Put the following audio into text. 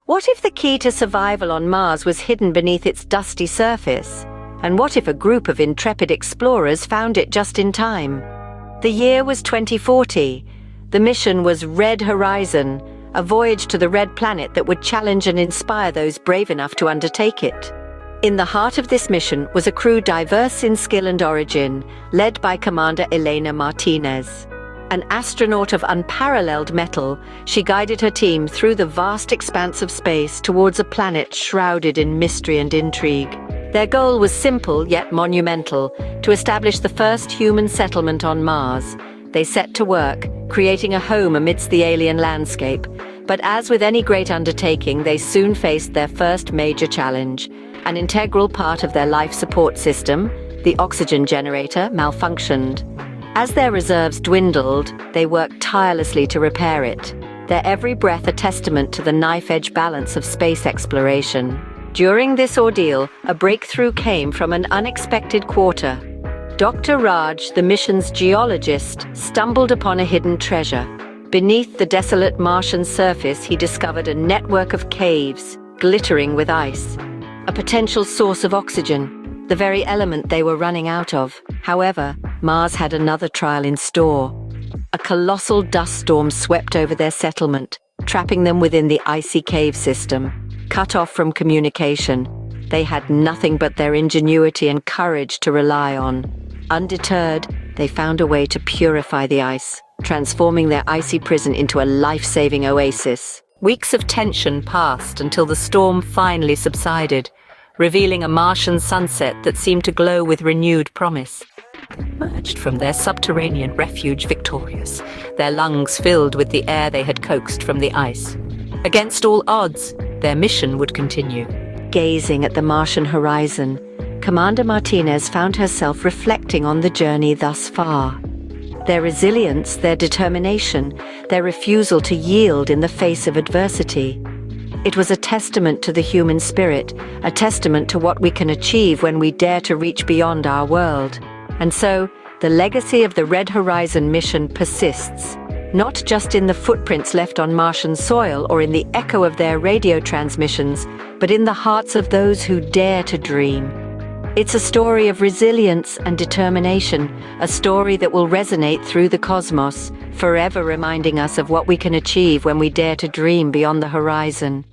What if the key to survival on Mars was hidden beneath its dusty surface? And what if a group of intrepid explorers found it just in time? The year was 2040. The mission was Red Horizon, a voyage to the red planet that would challenge and inspire those brave enough to undertake it. In the heart of this mission was a crew diverse in skill and origin, led by Commander Elena Martinez. An astronaut of unparalleled mettle, she guided her team through the vast expanse of space towards a planet shrouded in mystery and intrigue. Their goal was simple yet monumental: to establish the first human settlement on Mars. They set to work, creating a home amidst the alien landscape. But as with any great undertaking, they soon faced their first major challenge. An integral part of their life support system, the oxygen generator, malfunctioned. As their reserves dwindled, they worked tirelessly to repair it, their every breath a testament to the knife-edge balance of space exploration. During this ordeal, a breakthrough came from an unexpected quarter. Dr. Raj, the mission's geologist, stumbled upon a hidden treasure. Beneath the desolate Martian surface, he discovered a network of caves, glittering with ice. A potential source of oxygen, the very element they were running out of. However, Mars had another trial in store. A colossal dust storm swept over their settlement, trapping them within the icy cave system. Cut off from communication, they had nothing but their ingenuity and courage to rely on. Undeterred, they found a way to purify the ice, transforming their icy prison into a life-saving oasis. Weeks of tension passed until the storm finally subsided, revealing a Martian sunset that seemed to glow with renewed promise. They emerged from their subterranean refuge victorious, their lungs filled with the air they had coaxed from the ice. Against all odds, their mission would continue. Gazing at the Martian horizon, Commander Martinez found herself reflecting on the journey thus far. Their resilience, their determination, their refusal to yield in the face of adversity. It was a testament to the human spirit, a testament to what we can achieve when we dare to reach beyond our world. And so, the legacy of the Red Horizon mission persists, not just in the footprints left on Martian soil or in the echo of their radio transmissions, but in the hearts of those who dare to dream. It's a story of resilience and determination, a story that will resonate through the cosmos, forever reminding us of what we can achieve when we dare to dream beyond the horizon.